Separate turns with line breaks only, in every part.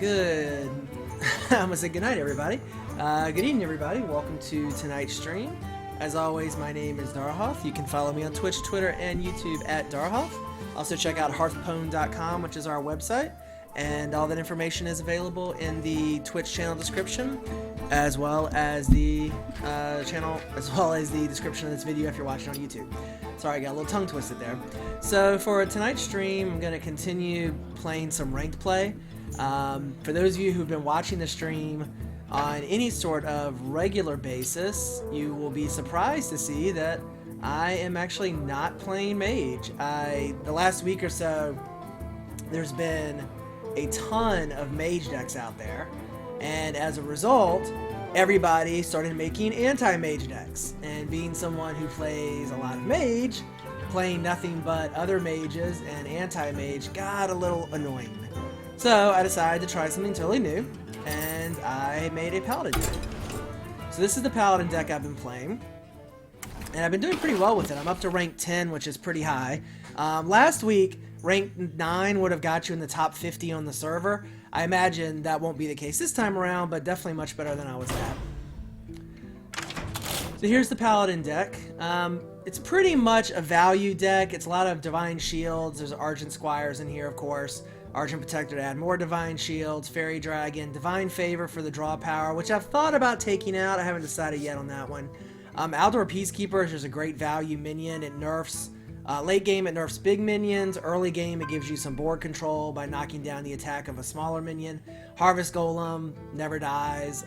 Good. I'm gonna say good night, everybody. Good evening, everybody. Welcome to tonight's stream. As always, my name is Darhoth. You can follow me on Twitch, Twitter, and YouTube at Darhoth. Also, check out hearthstone.com, which is our website, and all that information is available in the Twitch channel description, as well as the description of this video if you're watching on YouTube. Sorry, I got a little tongue twisted there. So for tonight's stream, I'm going to continue playing some ranked play. For those of you who've been watching the stream on any sort of regular basis, you will be surprised to see that I am actually not playing mage. The last week or so, there's been a ton of mage decks out there, and as a result, everybody started making anti-mage decks. And being someone who plays a lot of mage, playing nothing but other mages and anti-mage got a little annoying. So I decided to try something totally new, and I made a Paladin deck. So this is the Paladin deck I've been playing, and I've been doing pretty well with it. I'm up to rank 10, which is pretty high. Last week, rank 9 would have got you in the top 50 on the server. I imagine that won't be the case this time around, but definitely much better than I was at. So here's the Paladin deck. It's pretty much a value deck. It's a lot of Divine Shields. There's Argent Squires in here, of course. Argent Protector to add more Divine Shields, Fairy Dragon, Divine Favor for the draw power, which I've thought about taking out. I haven't decided yet on that one. Outdoor Peacekeeper is just a great value minion. It nerfs, late game it nerfs big minions. Early game it gives you some board control by knocking down the attack of a smaller minion. Harvest Golem never dies,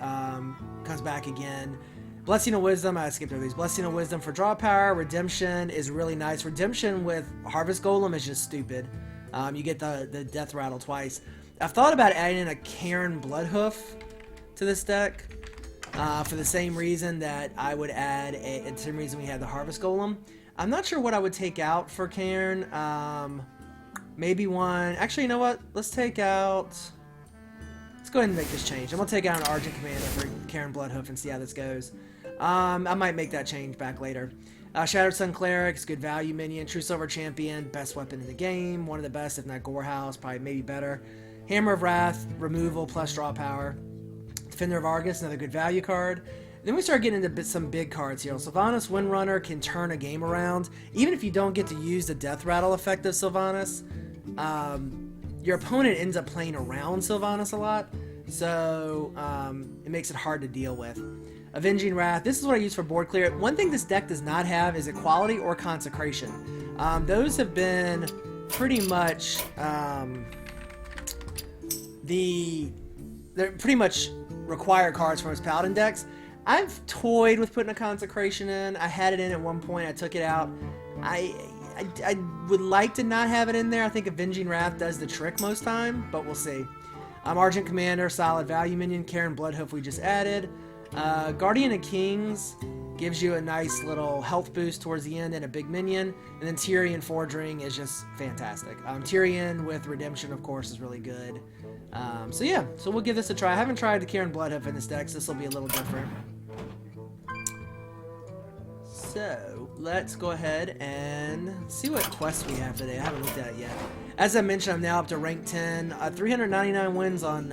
comes back again. Blessing of Wisdom, I skipped over these. Blessing of Wisdom for draw power. Redemption is really nice. Redemption with Harvest Golem is just stupid. You get the death rattle twice. I've thought about adding in a Karen Bloodhoof to this deck for the same reason that I would add the same reason we had the Harvest Golem. I'm not sure what I would take out for Karen. Maybe one. Actually, you know what? Let's take out. Let's go ahead and make this change. I'm gonna take out an Argent Commander for Karen Bloodhoof and see how this goes. I might make that change back later. Shattered Sun Cleric, good value minion. True Silver Champion, best weapon in the game. One of the best, if not Gorehouse, probably maybe better. Hammer of Wrath, removal plus draw power. Defender of Argus, another good value card. Then we start getting into some big cards here. Sylvanas Windrunner can turn a game around. Even if you don't get to use the death rattle effect of Sylvanas, your opponent ends up playing around Sylvanas a lot. So it makes it hard to deal with. Avenging Wrath, this is what I use for board clear. One thing this deck does not have is Equality or Consecration. Those have been pretty much they're pretty much required cards from its Paladin decks. I've toyed with putting a Consecration in. I had it in at one point. I took it out. I would like to not have it in there. I think Avenging Wrath does the trick most time, but we'll see. Argent Commander, solid value minion. Karen Bloodhoof we just added. Guardian of Kings gives you a nice little health boost towards the end and a big minion. And then Tyrion Forging is just fantastic. Tyrion with Redemption, of course, is really good. So yeah, so we'll give this a try. I haven't tried the Karen Bloodhoof in this deck, so this will be a little different. So let's go ahead and see what quests we have today. I haven't looked at it yet. As I mentioned, I'm now up to rank 10. 399 wins on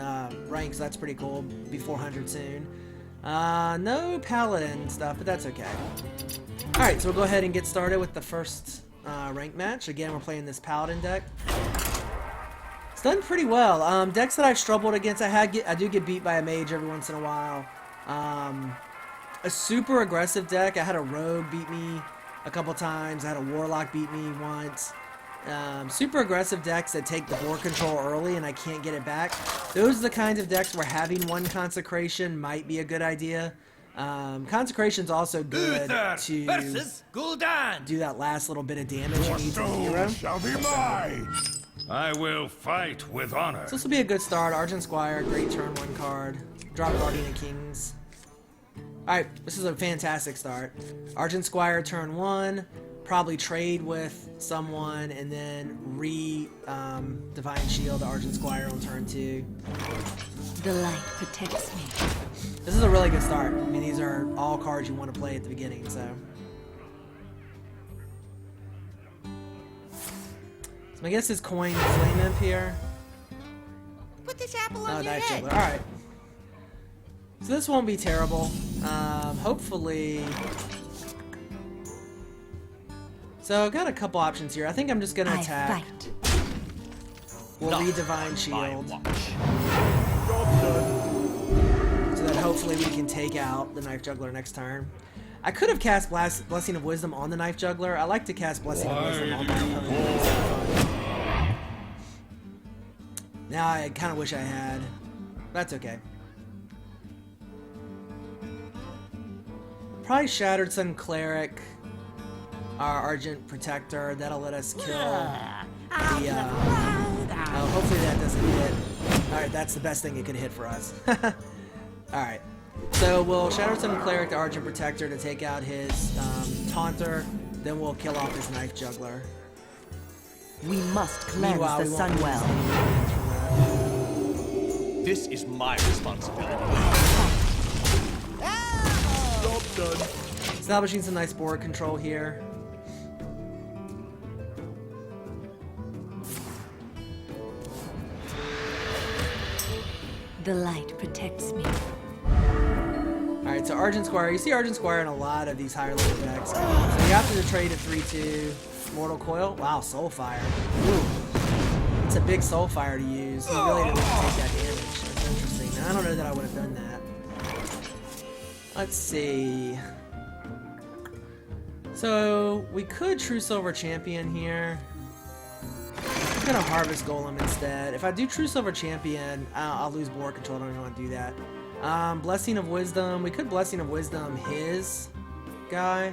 rank, so that's pretty cool. Be 400 soon. No Paladin stuff, but that's okay. Alright, so we'll go ahead and get started with the first rank match. Again, we're playing this Paladin deck. It's done pretty well. Decks that I've struggled against, I do get beat by a mage every once in a while. A super aggressive deck, I had a rogue beat me a couple times. I had a warlock beat me once. Super aggressive decks that take the board control early and I can't get it back. Those are the kinds of decks where having one Consecration might be a good idea. Consecration's also good to do that last little bit of damage you need to the hero.
Shall be mine. I will fight with honor.
So this will be a good start. Argent Squire, great turn 1 card. Drop Guardian of Kings. Alright, this is a fantastic start. Argent Squire turn 1. Probably trade with someone and then Divine Shield Argent Squire on turn 2.
The light protects me.
This is a really good start. I mean, these are all cards you want to play at the beginning, so. So I guess his coin Flame Imp here.
What if
This apple
Oh,
on your
knife
head.
juggler. Alright. So this won't be terrible. Hopefully... So I've got a couple options here. I think I'm just gonna
I
attack.
fight.
We'll read Divine Shield. So that hopefully we can take out the Knife Juggler next turn. I could have cast Blessing of Wisdom on the Knife Juggler. I like to cast Blessing of Wisdom on my opponent. Now I kind of wish I had. That's okay. Probably Shattered Sun Cleric, our Argent Protector. That'll let us kill the. Oh, hopefully that doesn't hit. Alright, that's the best thing it could hit for us. Alright. So we'll Shattered Sun Cleric the Argent Protector to take out his Taunter. Then we'll kill off his Knife Juggler.
We must cleanse
Meanwhile,
the
we won't
sun
lose
well.
any damage from that.
This is my responsibility. Job done.
Establishing some nice board control here.
The light protects me.
Alright, so Argent Squire. You see Argent Squire in a lot of these higher level decks. So you have to trade a 3-2 Mortal Coil. Wow, Soulfire. Ooh. It's a big Soulfire to use. You really didn't want to take that damage. That's interesting. Now, I don't know that I would have done that. Let's see. So, we could True Silver Champion here. I'm gonna Harvest Golem instead. If I do True Silver Champion, I'll lose board control. I don't even want to do that. Blessing of Wisdom. We could Blessing of Wisdom his guy.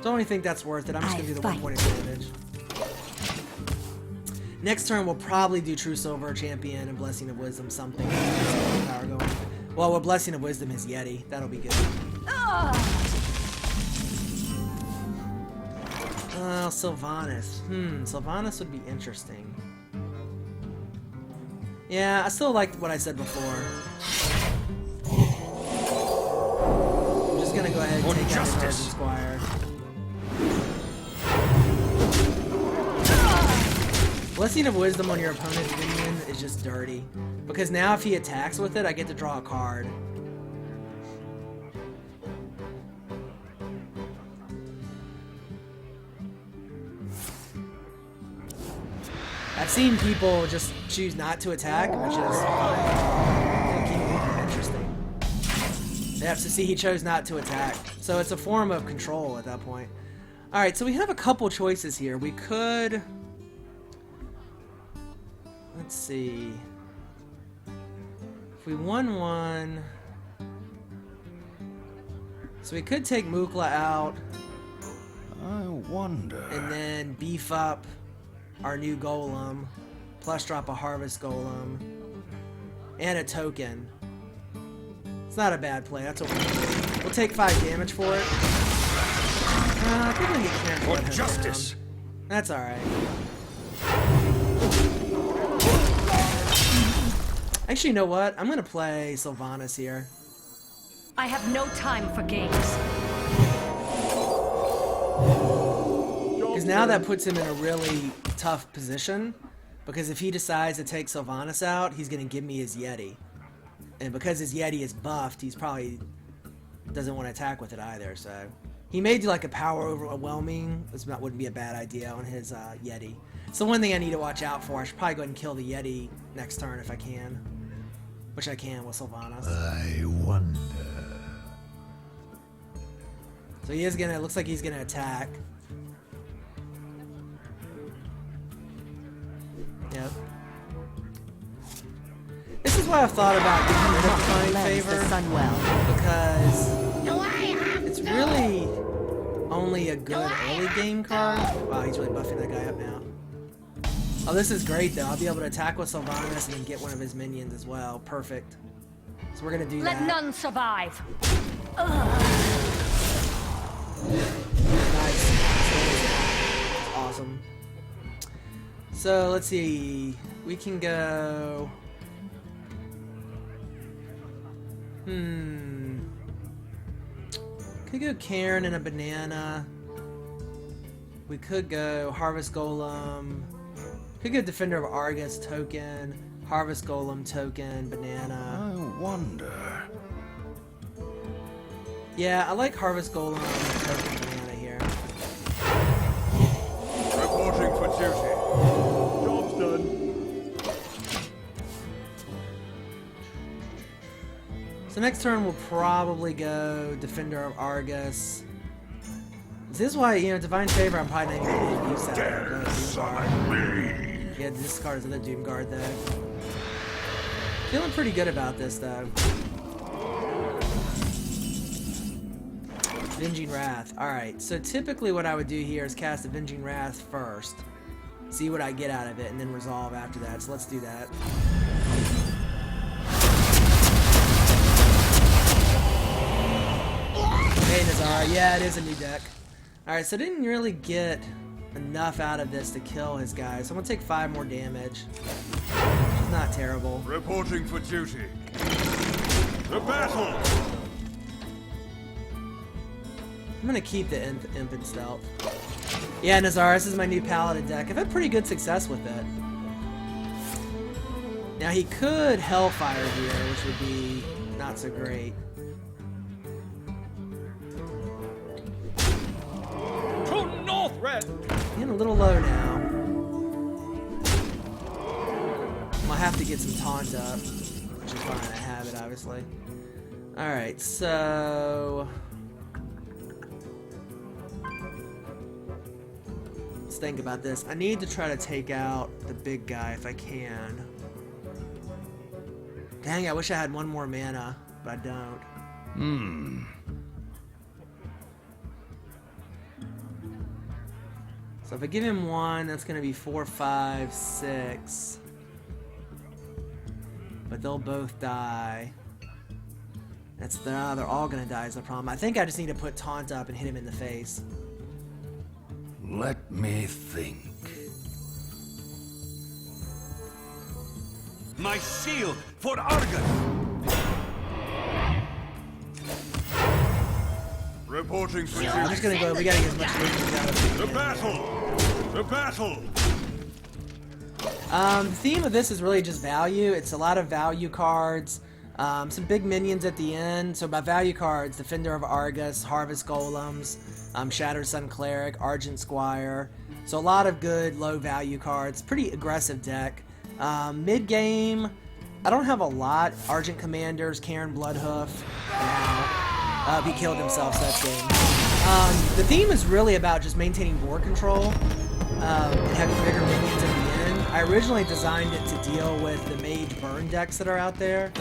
Don't really think that's worth it. I'm just gonna do the 1 point of damage. Next turn, we'll probably do True Silver Champion and Blessing of Wisdom something. Power going. Well, with Blessing of Wisdom his Yeti. That'll be good. Sylvanas. Sylvanas would be interesting. Yeah, I still like what I said before. I'm just gonna go ahead and take out the Argent Squire. Blessing of Wisdom on your opponent's minion is just dirty. Because now if he attacks with it, I get to draw a card. I've seen people just choose not to attack, which is fine. Interesting. They have to see he chose not to attack. So it's a form of control at that point. Alright, so we have a couple choices here. We could... Let's see. If we won one... So we could take Mukla out.
I wonder.
And then beef up our new golem, plus drop a harvest golem, and a token. It's not a bad play. That's what we'll take 5 damage for it. I think we can get Karen
For justice.
down. That's all right. Actually, you know what? I'm gonna play Sylvanas here.
I have no time for games.
Because now that puts him in a really tough position. Because if he decides to take Sylvanas out, he's going to give me his Yeti. And because his Yeti is buffed, he's probably doesn't want to attack with it either. So he may do like a power overwhelming. That wouldn't be a bad idea on his Yeti. So one thing I need to watch out for, I should probably go ahead and kill the Yeti next turn if I can. Which I can with Sylvanas.
I wonder.
So he is going to, looks like he's going to attack. Yep. This is why I've thought about getting rid of Divine
Cleanse
Favor,
the sun well.
because it's really only a good early game card. Wow, he's really buffing that guy up now. Oh, this is great though. I'll be able to attack with Sylvanas and then get one of his minions as well. Perfect. So we're gonna do
Let
that.
none survive.
Nice. Awesome. So let's see. We can go. Could go Cairn and a banana. We could go Harvest Golem. Could go Defender of Argus token. Harvest Golem token, banana.
I wonder.
Yeah, I like Harvest Golem token, banana here.
Reporting for duty.
Job's done.
So next turn we'll probably go Defender of Argus. This is why, you know, Divine Favor I'm probably not even going to use that. Yeah, discard is the Doom Guard though. Feeling pretty good about this though. Avenging Wrath. Alright, so typically what I would do here is cast Avenging Wrath first. See what I get out of it, and then resolve after that. So let's do that. Hey Nazara, yeah, it is a new deck. Alright, so I didn't really get enough out of this to kill his guy, so I'm gonna take 5 more damage. Not terrible.
Reporting for duty. The battle!
I'm gonna keep the imp and stealth. Yeah, Nazara, this is my new Paladin deck. I've had pretty good success with it. Now he could Hellfire here, which would be not so great.
True north, red.
Getting a little low now. I'm gonna have to get some taunt up, which is fine. I have it, obviously. Alright, so... let's think about this. I need to try to take out the big guy if I can. Dang, I wish I had 1 more mana, but I don't. So if I give him 1, that's going to be 4, 5, 6. But they'll both die. They're all going to die is the problem. I think I just need to put taunt up and hit him in the face.
Let me think.
My seal for Argus.
Reporting for duty.
I'm just going to go. We got to get as much damage out of it.
The battle! The battle!
The theme of this is really just value. It's a lot of value cards. Some big minions at the end. So by value cards, Defender of Argus, Harvest Golems, Shattered Sun Cleric, Argent Squire. So a lot of good low value cards. Pretty aggressive deck. Mid game, I don't have a lot. Argent Commanders, Karen Bloodhoof. He killed himself, so that's game. The theme is really about just maintaining board control and having bigger minions at the end. I originally designed it to deal with the Mage Burn decks that are out there.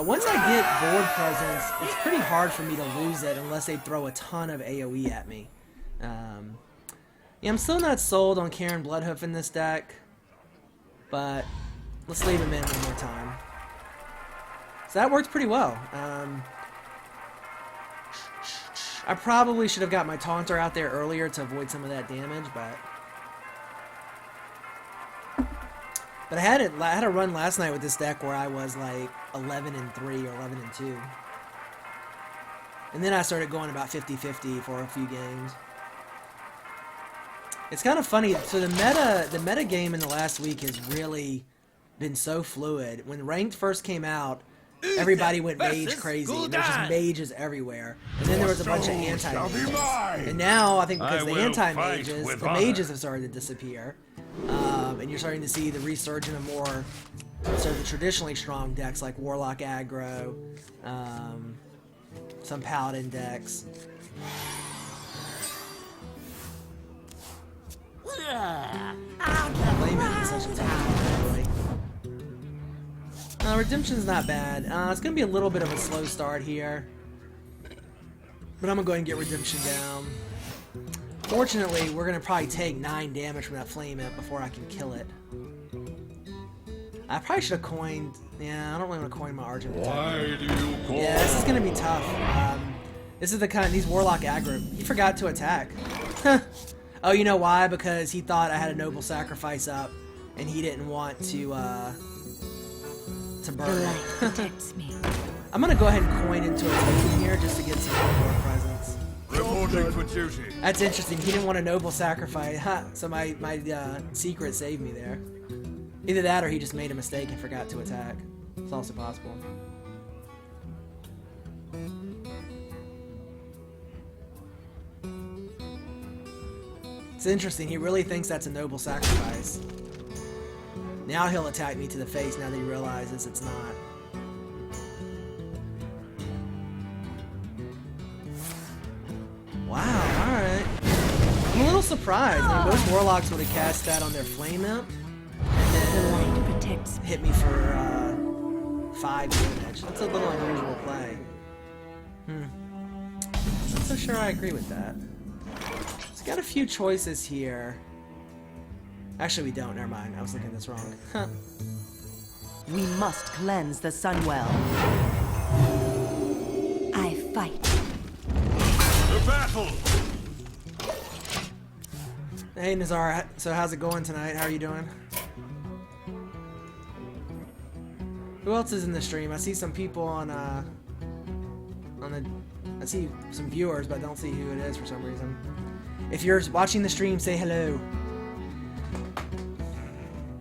Once I get board presence, it's pretty hard for me to lose it unless they throw a ton of AoE at me. Yeah, I'm still not sold on Karen Bloodhoof in this deck, but let's leave him in one more time. So that worked pretty well. I probably should have got my Taunter out there earlier to avoid some of that damage, but I had a run last night with this deck where I was like 11-3 or 11-2. And then I started going about 50-50 for a few games. It's kind of funny. So the meta game in the last week has really been so fluid. When Ranked first came out, everybody went mage crazy. And there's just mages everywhere. And then there was a bunch of anti-mages. And now, I think because the anti-mages, the mages have started to disappear. And you're starting to see the resurgence of more sort of the traditionally strong decks like Warlock Aggro, some Paladin decks. Layman is such a tough one, really. Redemption's not bad. It's going to be a little bit of a slow start here. But I'm going to go ahead and get Redemption down. Fortunately, we're going to probably take 9 damage from that Flame Imp before I can kill it. I probably should have coined... Yeah, I don't really want to coin my Argent.
Why do you call?
Yeah, this is going to be tough. This is the kind of... These Warlock aggro. He forgot to attack. Oh, you know why? Because he thought I had a Noble Sacrifice up, and he didn't want to burn it.
Protects me.
I'm gonna go ahead and coin into a token here just to get some more presence.
Reporting for duty.
That's interesting. He didn't want a Noble Sacrifice. Ha! So my secret saved me there. Either that or he just made a mistake and forgot to attack. It's also possible. It's interesting. He really thinks that's a noble sacrifice. Now he'll attack me to the face now that he realizes it's not. Wow, alright. I'm a little surprised. I mean, most warlocks would have cast that on their flame imp and then
Protects me.
hit me for 5 damage. That's a little unusual play. Not so sure I agree with that. It's got a few choices here. Actually, we don't. Never mind. I was looking at this wrong. Huh.
We must cleanse the Sunwell.
I fight.
To battle!
Hey, Nazar. So how's it going tonight? How are you doing? Who else is in the stream? I see some people on the... I see some viewers, but I don't see who it is for some reason. If you're watching the stream, say hello.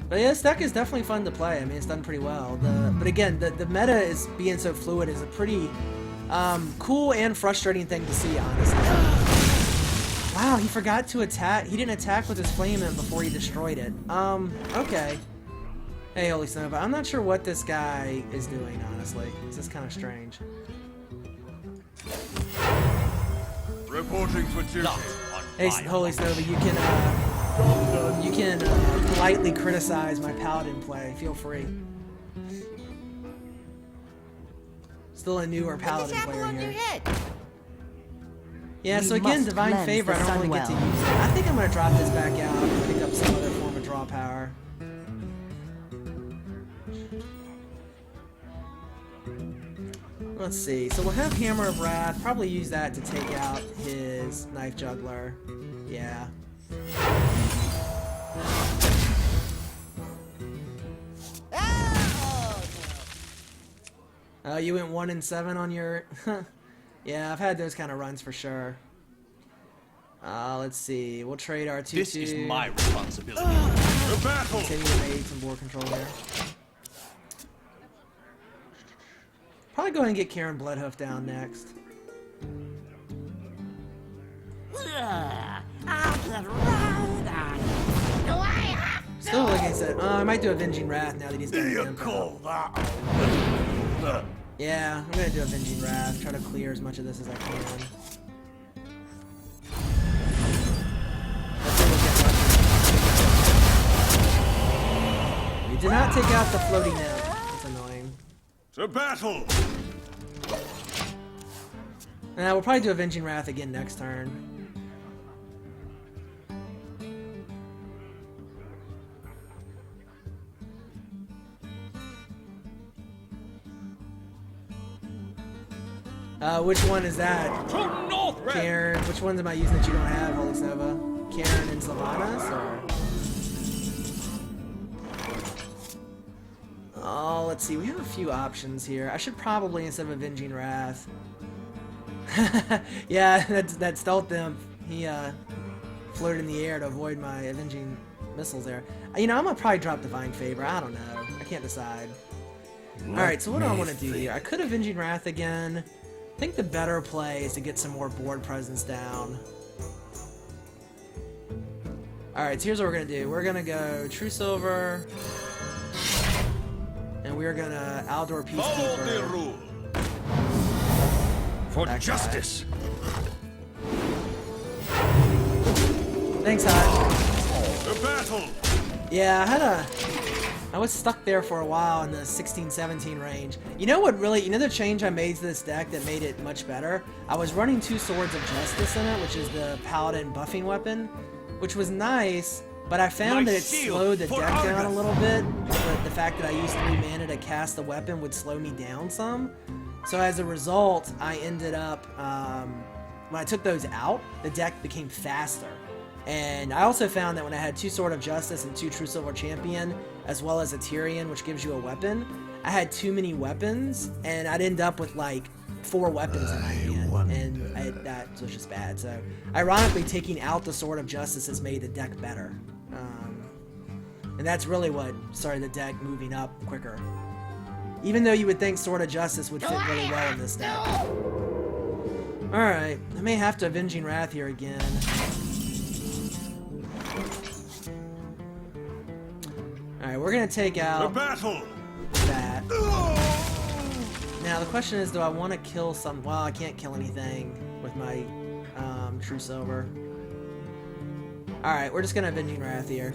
But yeah, this deck is definitely fun to play. I mean, it's done pretty well. But again, the meta is being so fluid is a pretty cool and frustrating thing to see, honestly. Wow, he forgot to attack. He didn't attack with his flame imp before he destroyed it. Okay. Hey, Holy Snowba. I'm not sure what this guy is doing, honestly. This is kind of strange.
Reporting for duty.
Hey, Holy Snowba, you can politely criticize my Paladin play. Feel free. Still a newer Paladin player here. Yeah, so again, Divine
cleanse
Favor, I
the
don't really get to
Sunwell.
use it. I think I'm going to drop this back out and pick up some other form of draw power. Let's see. So we'll have Hammer of Wrath. Probably use that to take out his Knife Juggler. Yeah. Oh, you went 1 and 7 on your... Yeah, I've had those kind of runs for sure. Let's see. We'll trade our 2-2.
This is my responsibility.
To battle!
Continue to make some board control there. Probably go ahead and get Karen Bloodhoof down next. Still looking at I might do Avenging Wrath now that he's got
You
him
call
out.
that?
Yeah, I'm gonna do Avenging Wrath. Try to clear as much of this as I can. We did not take out the floating imp. That's annoying.
To battle!
We'll probably do Avenging Wrath again next turn. Which one is that?
True North Red!
Karen, which ones am I using that you don't have, Holy Nova? Karen and Sylvanas, or? Oh, let's see. We have a few options here. I should probably, instead of Avenging Wrath. Yeah, that stealth imp. He floated in the air to avoid my Avenging Missiles there. You know, I'm gonna probably drop Divine Favor. I don't know. I can't decide. Alright, so what do I want to do here? I could Avenging Wrath again. I think the better play is to get some more board presence down. Alright, so here's what we're going to do. We're going to go True Silver. And we're going to Aldor
Follow the
Peacekeeper.
rule.
For
That guy.
justice!
Thanks, Hot.
To battle!
Yeah, I was stuck there for a while in the 16-17 range. You know what really, the change I made to this deck that made it much better? I was running 2 Swords of Justice in it, which is the Paladin buffing weapon, which was nice, but I found that it slowed the deck down a little bit. The fact that I used 3 mana to cast the weapon would slow me down some. So as a result, I ended up, when I took those out, the deck became faster. And I also found that when I had 2 Sword of Justice and 2 True Silver Champion, as well as a Tyrion, which gives you a weapon, I had too many weapons, and I'd end up with like 4 weapons in my hand, and that was just bad. So, ironically, taking out the Sword of Justice has made the deck better. And that's really what started the deck moving up quicker. Even though you would think Sword of Justice would fit really well in this deck. Alright, I may have to Avenging Wrath here again. Alright, we're gonna take
The
out
battle!
that. Now the question is, do I want to kill some... Well, I can't kill anything with my True Silver. Alright, we're just gonna Avenging Wrath here.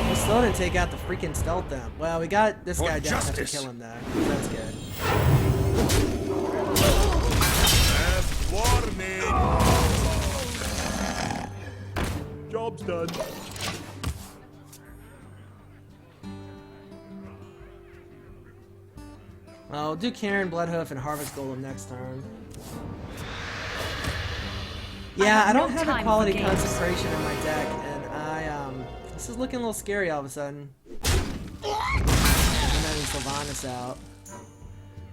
We still didn't take out the freaking Stealth Imp. Well, we got this guy down. Have to kill him though. That's good.
As warning!
Job's done.
Well, we'll do Karen, Bloodhoof, and Harvest Golem next turn. Yeah, I don't have a quality concentration in my deck, and this is looking a little scary all of a sudden. I'm having Sylvanas out.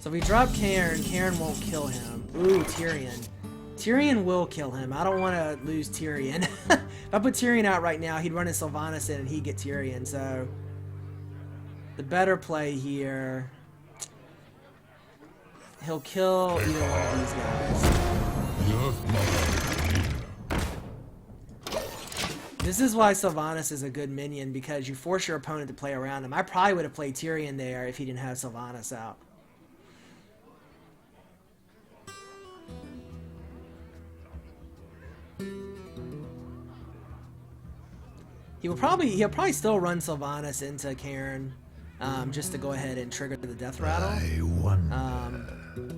So if we drop Karen, Karen won't kill him. Ooh, Tyrion. Tyrion will kill him. I don't want to lose Tyrion. If I put Tyrion out right now, he'd run his Sylvanas in and he'd get Tyrion, so... The better play here... He'll kill either one of these guys. This is why Sylvanas is a good minion, because you force your opponent to play around him. I probably would have played Tyrion there if he didn't have Sylvanas out. He'll probably still run Sylvanas into Karen, just to go ahead and trigger the death rattle.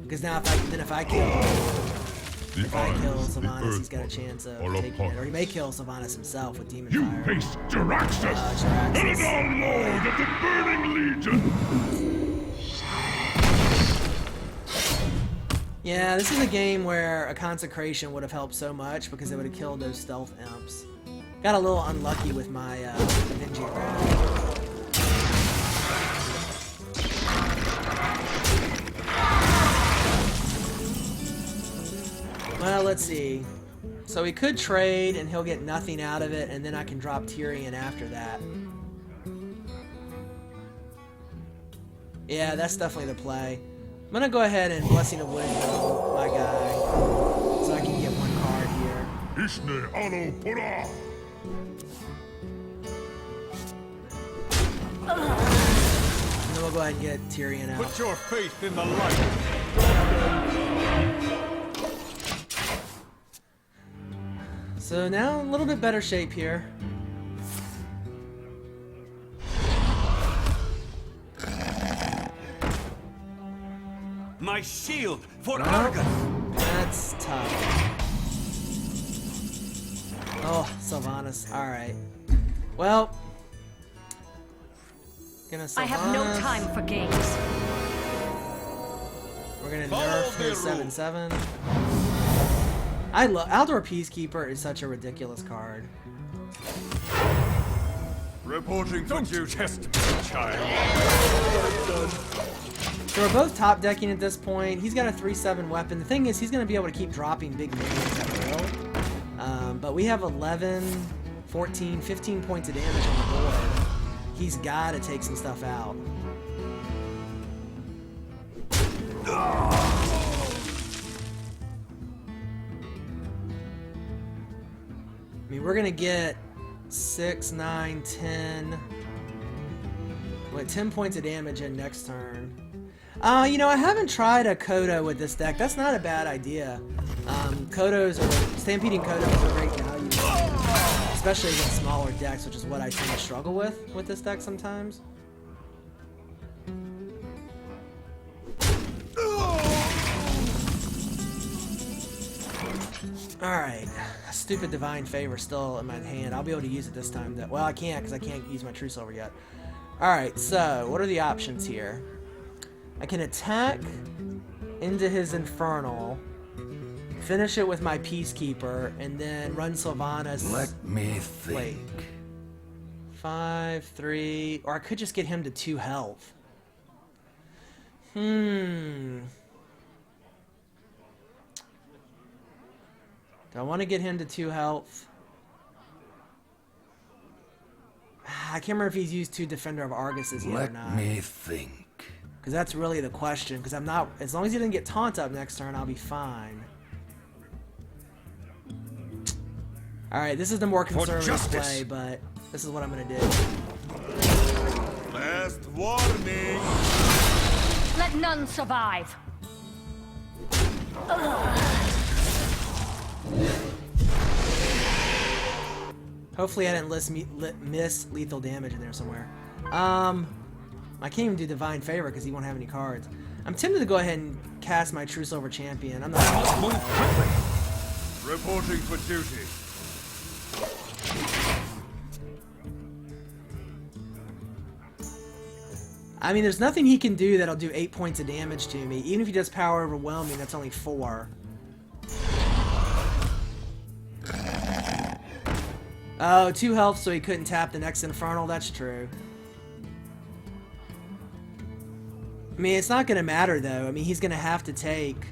Because now if I kill Sylvanas, he's got a chance of taking it, or he may kill Sylvanas himself with Demon Fire.
Face Jaraxxus!
Jaraxxus.
Lord of the Burning Legion!
Yeah, this is a game where a Consecration would have helped so much because it would have killed those Stealth Imps. Got a little unlucky with my Avenging Wrath. Well, let's see. So we could trade and he'll get nothing out of it, and then I can drop Tyrion after that. Yeah, that's definitely the play. I'm gonna go ahead and Blessing of Wisdom my guy, so I can get one card here.
Ishne Alo Pura!
And then we'll go ahead and get Tyrion out.
Put your faith in the light.
So now a little bit better shape here.
My shield for
Well,
Argus.
that's tough. Oh, Sylvanas. Alright. Well. Gonna Sylvanas.
I have no time for games.
We're gonna
Follow
nerf
the
his
rule.
7/7. I love Outdoor Peacekeeper is such a ridiculous card.
Reporting for duty. Test me, child.
So we're both top decking at this point. He's got a 3/7 weapon. The thing is, he's gonna be able to keep dropping big minions at will. But we have 11, 14, 15 points of damage on the board. He's gotta take some stuff out. I mean, we're gonna get 6, 9, 10. Wait, 10 points of damage in next turn. You know, I haven't tried a Kodo with this deck. That's not a bad idea. Stampeding Kodos are great value, especially against smaller decks, which is what I tend to struggle with this deck sometimes. Alright, stupid Divine Favor still in my hand. I'll be able to use it this time. Well, I can't because I can't use my True Silver yet. Alright, so what are the options here? I can attack into his Infernal, finish it with my Peacekeeper, and then run Sylvanas.
Let me think.
Wait. 5, 3, or I could just get him to 2 health. Do I want to get him to 2 health? I can't remember if he's used 2 Defender of Arguses yet or not.
Let me think.
Because that's really the question. Because I'm not... As long as he didn't get taunt up next turn, I'll be fine. Alright, this is the more conservative play, but this is what I'm going to do.
Last warning.
Let none survive.
Hopefully I didn't miss lethal damage in there somewhere. I can't even do Divine Favor because he won't have any cards. I'm tempted to go ahead and cast my True Silver Champion. I'm not gonna
Move quickly. Reporting for duty.
I mean, there's nothing he can do that'll do 8 points of damage to me. Even if he does Power Overwhelming, that's only 4. Oh, 2 health, so he couldn't tap the next Infernal. That's true. I mean, it's not going to matter, though. I mean, he's going to have to take...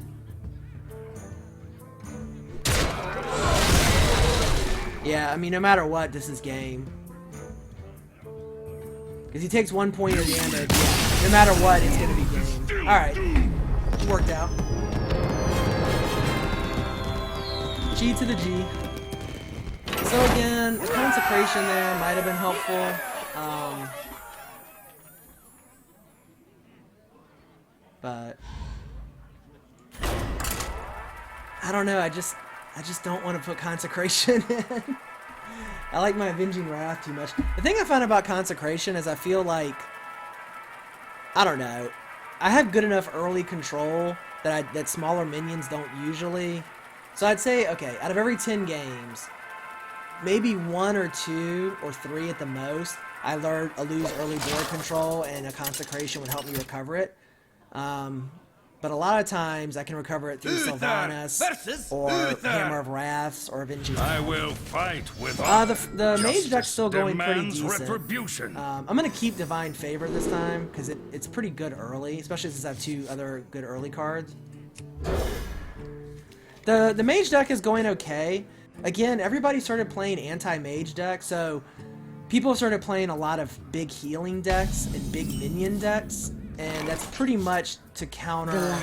Yeah, I mean, no matter what, this is game. Because he takes 1 point of damage. Yeah, no matter what, it's going to be game. Alright. Worked out. G to the G. So again, Consecration there might have been helpful. But I don't know, I just don't want to put Consecration in. I like my Avenging Wrath too much. The thing I find about Consecration is I feel like, I don't know, I have good enough early control that smaller minions don't usually. So I'd say, okay, out of every 10 games, maybe 1 or 2 or 3 at the most, I lose early board control, and a Consecration would help me recover it. But a lot of times I can recover it through Sylvanas or Hammer of Wraths or Avenging Wrath.
I will fight with
the Mage deck's still going pretty decent.
Retribution.
I'm going to keep Divine Favor this time because it's pretty good early, especially since I have 2 other good early cards. The Mage deck is going okay. Again, everybody started playing anti-Mage deck, so people started playing a lot of big healing decks and big minion decks. And that's pretty much to counter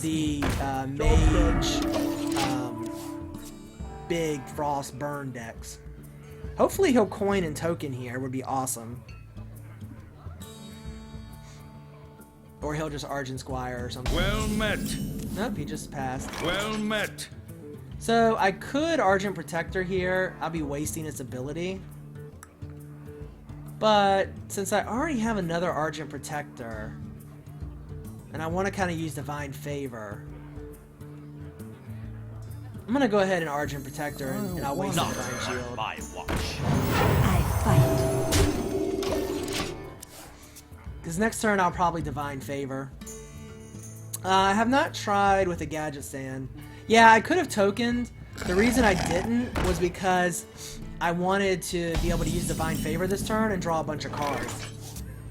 the Mage big Frost Burn decks. Hopefully he'll coin and token here, would be awesome. Or he'll just Argent Squire or something.
Well met.
Nope, he just passed.
Well met.
So I could Argent Protector here. I'll be wasting its ability. But since I already have another Argent Protector, and I want to kind of use Divine Favor, I'm going to go ahead and Argent Protector, and I'll waste the Divine Shield.
My watch.
I fight.
Because next turn I'll probably Divine Favor. I have not tried with a Gadget Stand. Yeah, I could have tokened. The reason I didn't was because I wanted to be able to use Divine Favor this turn and draw a bunch of cards.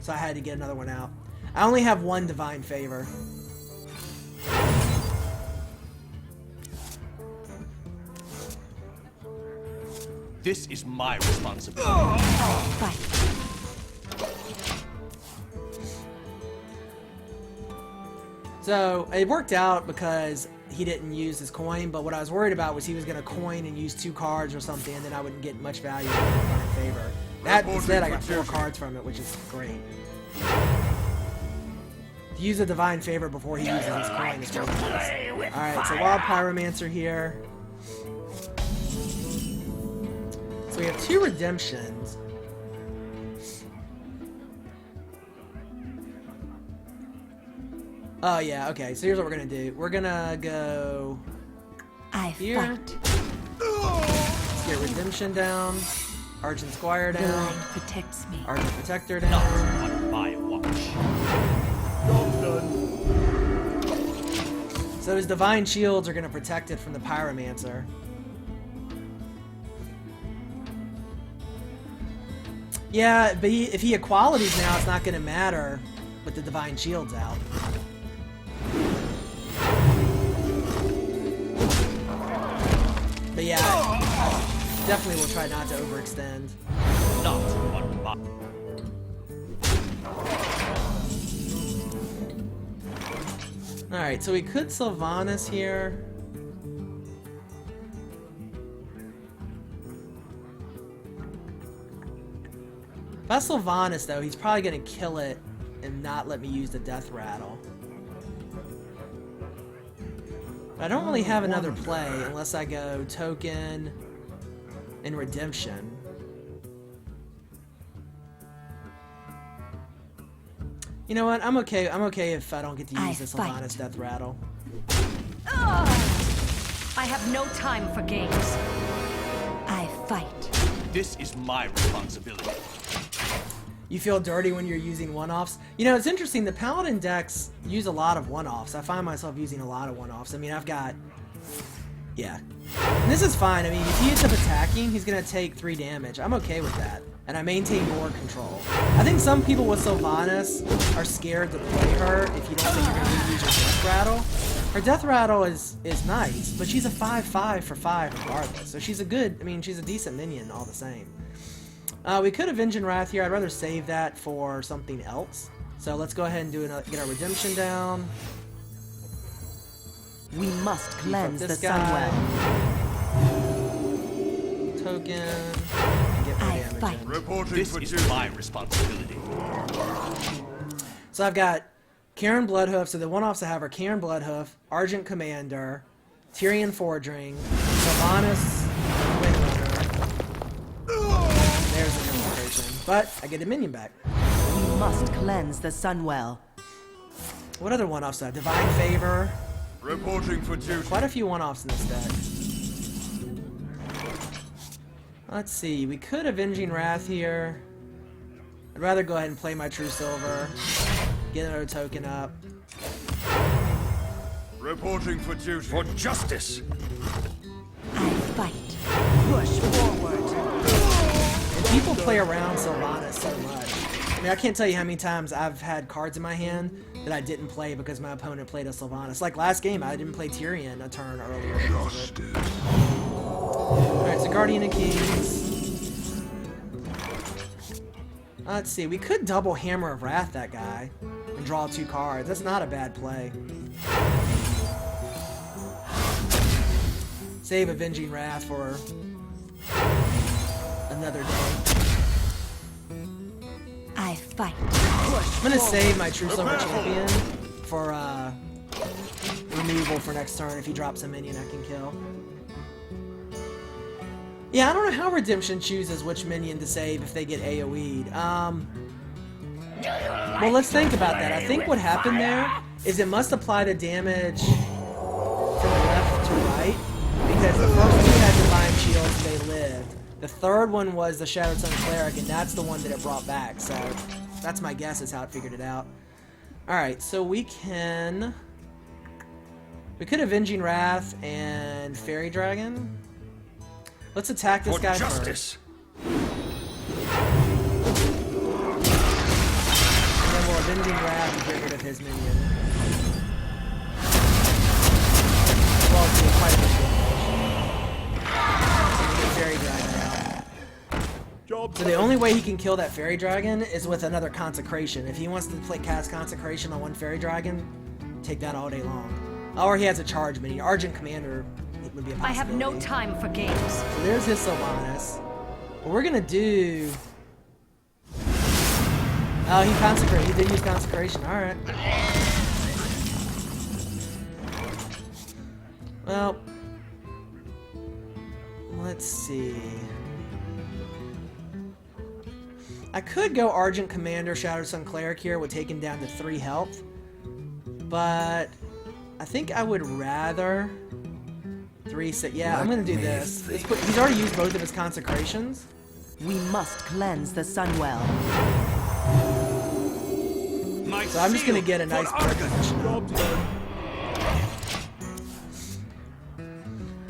So I had to get another one out. I only have 1 Divine Favor.
This is my responsibility.
Fight.
So it worked out because he didn't use his coin, but what I was worried about was he was going to coin and use 2 cards or something, and then I wouldn't get much value in Divine Favor. That instead, I got 4 cards from it, which is great. To use a Divine Favor before he uses his coin is really nice. Alright, so Wild Pyromancer here. So we have 2 Redemptions. Oh yeah, okay, so here's what we're gonna do. We're gonna go here.
Fight.
Let's get Redemption down. Argent Squire
The
down.
light protects me.
Argent Protector down.
On my watch. Job done.
So his Divine Shields are gonna protect it from the Pyromancer. Yeah, but if he equalities now, it's not gonna matter with the Divine Shields out. But yeah, definitely will try not to overextend.
Not on my...
Alright, so we could Sylvanas here. If I Sylvanas, though, he's probably going to kill it and not let me use the Death Rattle. But I don't really have another play unless I go Token and Redemption. You know what? I'm okay. I'm okay if I don't get to use the Sylvanas Death Rattle.
I have no time for games.
I fight.
This is my responsibility.
You feel dirty when you're using one-offs? You know, it's interesting. The Paladin decks use a lot of one-offs. I find myself using a lot of one-offs. I mean, I've got... Yeah. And this is fine. I mean, if he ends up attacking, he's going to take 3 damage. I'm okay with that. And I maintain board control. I think some people with Sylvanas are scared to play her if you don't think you're going to use your Death Rattle. Her Death Rattle is nice, but she's a 5/5 for 5 regardless. So she's a good... I mean, she's a decent minion all the same. We could have Vengeance Wrath here. I'd rather save that for something else. So let's go ahead and do get our redemption down.
We must cleanse the
guy.
Sunwell.
Token. And get my damage
fight.
in.
Reporting this is my responsibility.
So I've got Karen Bloodhoof. So the one-offs I have are Karen Bloodhoof, Argent Commander, Tyrion Fordring, Sylvanas Windrunner. There's the concentration. But I get a minion back.
We must cleanse the Sunwell.
What other one-offs do I have? Divine Favor.
Reporting for duty.
Quite a few one-offs in this deck. Let's see. We could Avenging Wrath here. I'd rather go ahead and play my True Silver. Get another token up.
Reporting for duty.
For justice!
I fight. Push forward.
And people play around Sylvanas so much. I mean, I can't tell you how many times I've had cards in my hand that I didn't play because my opponent played a Sylvanas. Like last game, I didn't play Tyrion a turn earlier. Alright, so Guardian of Kings. Let's see, we could double Hammer of Wrath that guy and draw 2 cards. That's not a bad play. Save Avenging Wrath for another day.
I fight.
I'm gonna save my True Silver Champion for removal for next turn. If he drops a minion I can kill. Yeah, I don't know how Redemption chooses which minion to save if they get AoE'd. Well, let's think about that. I think what happened there is it must apply the damage from left to right, because the first 2 had Divine Shields, they lived. The third one was the Shadowed Sun Cleric, and that's the one that it brought back, so that's my guess is how it figured it out. Alright, so we could Avenging Wrath and Fairy Dragon. Let's attack this guy first. And then we'll Avenging Wrath and get rid of his minion. Well, it's doing quite a bit of damage. So we get Fairy Dragon out. So the only way he can kill that Fairy Dragon is with another Consecration. If he wants to cast Consecration on one Fairy Dragon, take that all day long. Or he has a charge minion. Argent Commander would be a possibility.
I have no time for games.
So there's his Sylvanas. What we're gonna do... Oh, he consecrated. He did use Consecration. Alright. Well... Let's see... I could go Argent Commander, Shadowed Sun Cleric here with taking down to 3 health. But... I think I would rather... 3, 6... Yeah, I'm gonna do this. He's already used both of his Consecrations.
We must cleanse the Sunwell.
So I'm just gonna get a nice board position.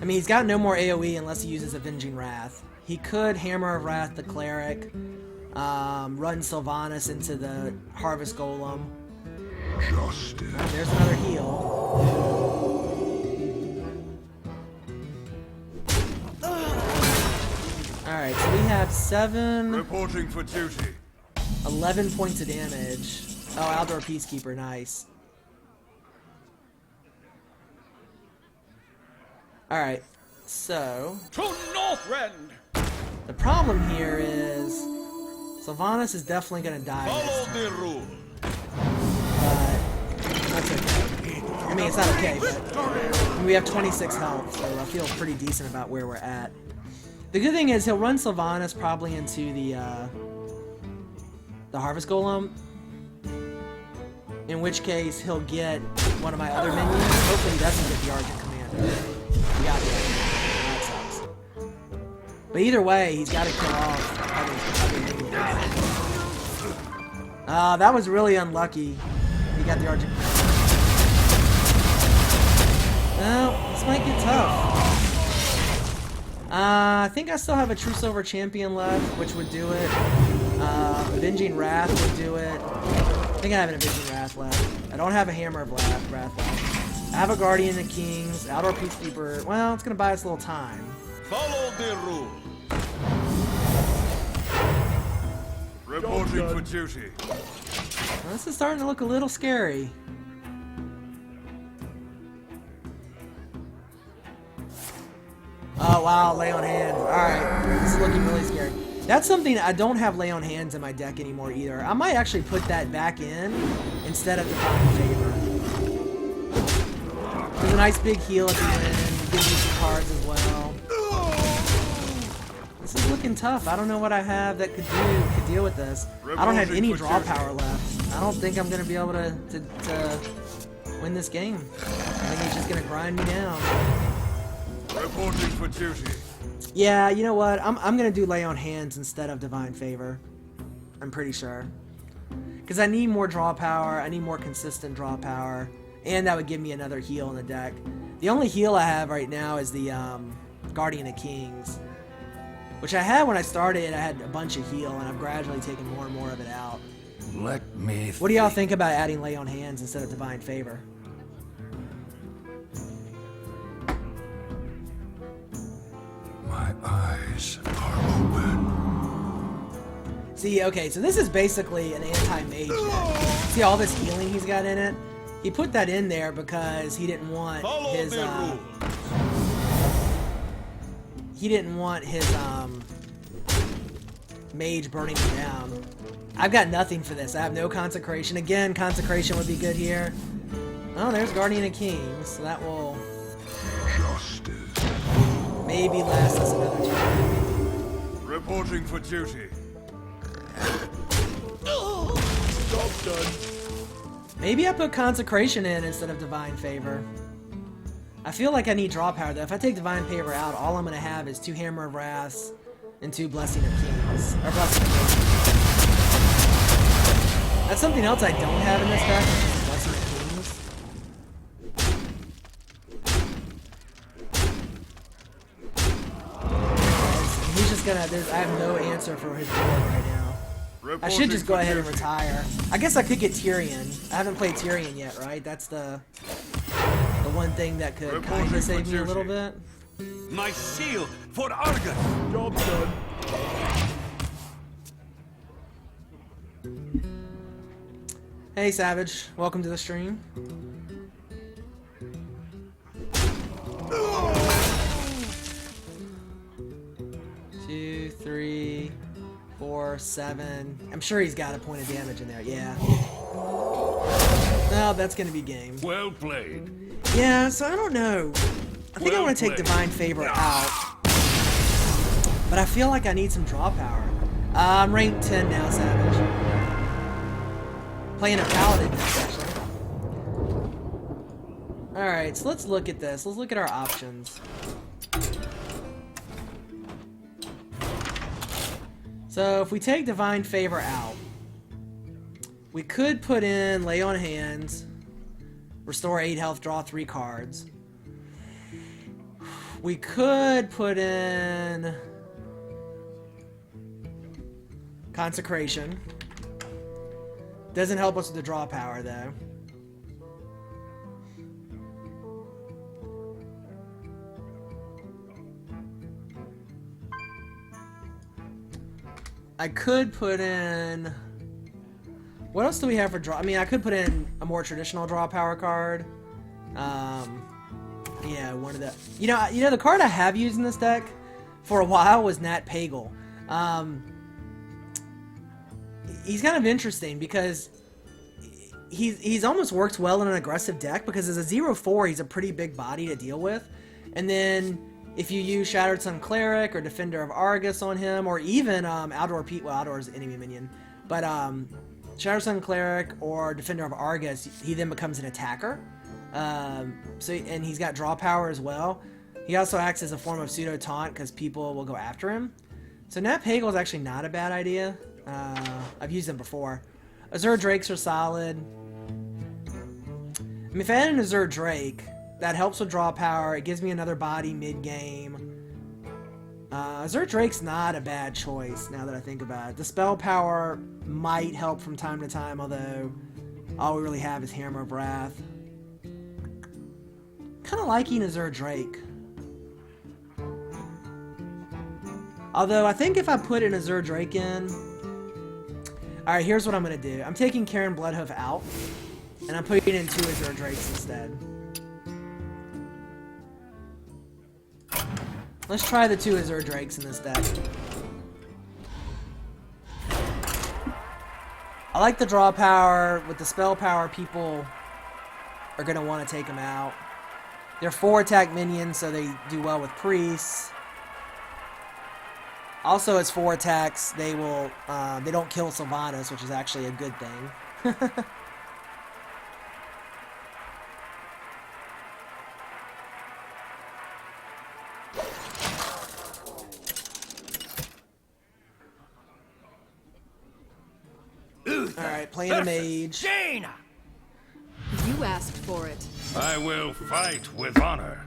I mean, he's got no more AoE unless he uses Avenging Wrath. He could Hammer of Wrath the Cleric, run Sylvanas into the Harvest Golem. There's another heal. Alright, so we have 7,
Reporting for duty.
11 points of damage. Oh, Outdoor Peacekeeper, nice. Alright, so...
To Northrend!
The problem here is... Sylvanas is definitely going to die this
Follow
turn.
the rule.
But that's okay. I mean, it's not okay, but we have 26 health, so I feel pretty decent about where we're at. The good thing is he'll run Sylvanas probably into the Harvest Golem, in which case he'll get one of my other minions. Hopefully he doesn't get the Argent Commander. He got the Argent Commander. That sucks. But either way, he's got to kill off other minions. That was really unlucky. He got the Argent Commander. Well, this might get tough. I think I still have a True Silver Champion left, which would do it. Avenging Wrath would do it. I think I have an Avenging Wrath left. I don't have a Hammer of Wrath left. I have a Guardian of Kings, Outdoor Peacekeeper. Well, it's going to buy us a little time.
Follow the rule. Reporting for duty.
Well, this is starting to look a little scary. Oh wow, Lay on Hands. Alright, this is looking really scary. That's something, I don't have Lay on Hands in my deck anymore either. I might actually put that back in instead of Divine Favor. There's a nice big heal at the end, gives you some cards as well. This is looking tough. I don't know what I have that could deal with this. I don't have any draw power left. I don't think I'm going to be able to win this game. I think he's just going to grind me down.
Reporting for duty.
Yeah, you know what? I'm gonna do Lay on Hands instead of Divine Favor. I'm pretty sure. Because I need more draw power, I need more consistent draw power, and that would give me another heal in the deck. The only heal I have right now is the Guardian of Kings, which I had when I started. I had a bunch of heal, and I've gradually taken more and more of it out.
Let me.
What do y'all think about adding Lay on Hands instead of Divine Favor?
My eyes are open.
See, okay, so this is basically an anti-mage deck. See all this healing he's got in it? He put that in there because he didn't want his mage burning him down. I've got nothing for this. I have no consecration. Again, consecration would be good here. Oh, there's Guardian of Kings, so that will
Justice.
maybe last us another turn.
Reporting for duty.
Job done.
Maybe I put consecration in instead of Divine Favor. I feel like I need draw power though. If I take Divine Favor out, all I'm gonna have is 2 Hammer of Wraths and 2 Blessing of Kings. Or Blessing of Kings. That's something else I don't have in this deck, which is Blessing of Kings. He's just gonna, I have no answer for his board right now. I should just go ahead and retire. I guess I could get Tyrion. I haven't played Tyrion yet, right? That's the one thing that could kind of save me a little bit.
My shield for Argus.
Job done.
Hey Savage, welcome to the stream. Two, 3, 4, 7. I'm sure he's got a point of damage in there. Yeah. No, that's gonna be game.
Well played.
Yeah, so I don't know. I think I
Well
want to take
played.
Divine Favor out, but I feel like I need some draw power. I'm ranked 10 now, Savage. Playing a Paladin next, actually. Alright, so let's look at this. Let's look at our options. So if we take Divine Favor out, we could put in Lay on Hands, restore 8 health, draw 3 cards. We could put in Consecration. Doesn't help us with the draw power though. I could put in... What else do we have for draw? I mean, I could put in a more traditional draw power card. Yeah, one of the... You know, the card I have used in this deck for a while was Nat Pagle. He's kind of interesting because he's almost works well in an aggressive deck because as a 0/4, he's a pretty big body to deal with. And then if you use Shattered Sun Cleric or Defender of Argus on him, or even Outdoor Pete, well, Outdoor is enemy minion, but Shattered Sun Cleric or Defender of Argus, he then becomes an attacker. And he's got draw power as well. He also acts as a form of pseudo taunt because people will go after him. So Nat Pagle is actually not a bad idea. I've used them before. Azure Drakes are solid. I mean, if I add an Azure Drake, that helps with draw power. It gives me another body mid-game. Azure Drake's not a bad choice, now that I think about it. The spell power might help from time to time, although all we really have is Hammer of Wrath. Kind of liking Azure Drake. Although, I think if I put an Azure Drake in... Alright, here's what I'm going to do. I'm taking Karen Bloodhoof out, and I'm putting in 2 Azure Drakes instead. Let's try the 2 Azure Drakes in this deck. I like the draw power. With the spell power, people are going to want to take them out. They're 4-attack minions, so they do well with priests. Also, as 4 attacks, they will they don't kill Sylvanas, which is actually a good thing. Alright, playing a mage.
Jaina!
You asked for it.
I will fight with honor.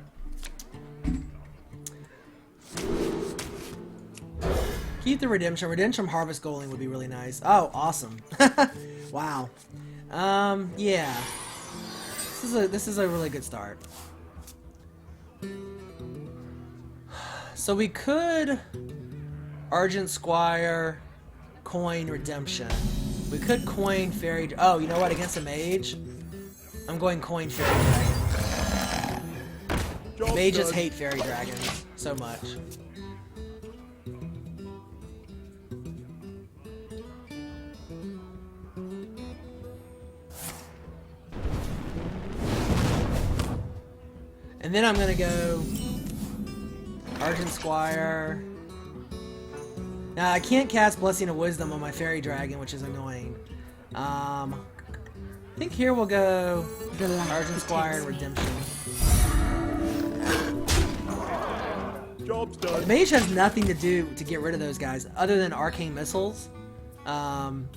Keep the Redemption. Redemption Harvest Goaling would be really nice. Oh, awesome. Wow. Yeah. This is a really good start. So we could Argent Squire, coin Redemption. We could coin Fairy... Oh, you know what? Against a mage, I'm going coin Fairy Dragon. Mages hate Fairy Dragons so much. And then I'm gonna go Argent Squire. Now I can't cast Blessing of Wisdom on my Fairy Dragon, which is annoying. I think here we'll go Argent Squire and Redemption.
Job's done.
The mage has nothing to do to get rid of those guys other than Arcane Missiles. Cone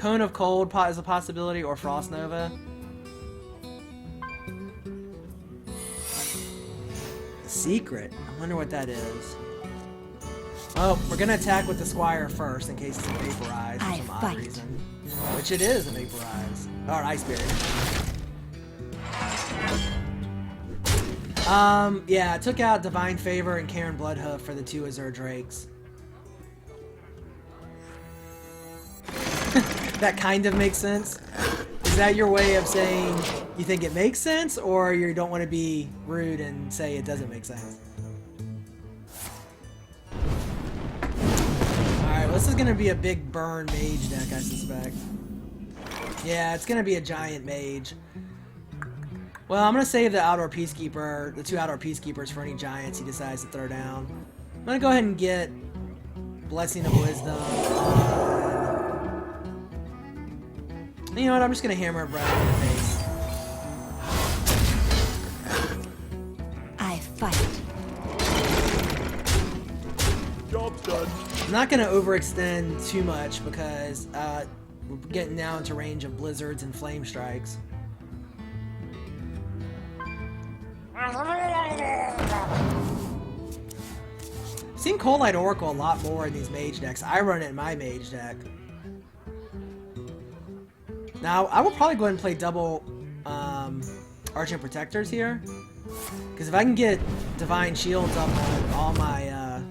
of Cold is a possibility, or Frost Nova. Secret. I wonder what that is. Oh, we're gonna attack with the Squire first in case it's a Vaporize for some odd reason. Which it is a Vaporize. Or Ice Berry. Yeah, I took out Divine Favor and Karen Bloodhoof for the 2 Azure Drakes. That kind of makes sense. Is that your way of saying you think it makes sense, or you don't want to be rude and say it doesn't make sense? Alright, well, this is going to be a big burn mage deck, I suspect. Yeah, it's going to be a giant mage. Well, I'm going to save the Outdoor Peacekeeper, the 2 Outdoor Peacekeepers for any giants he decides to throw down. I'm going to go ahead and get Blessing of Wisdom. You know what? I'm just gonna hammer a Brad in the face.
I fight.
Job's done.
I'm not gonna overextend too much because we're getting now into range of blizzards and flame strikes. I've seen Cold Light Oracle a lot more in these mage decks. I run it in my mage deck. Now, I will probably go ahead and play double Argent Protectors here. Because if I can get Divine Shields up on all my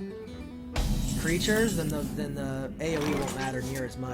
creatures, then the AoE won't matter near as much.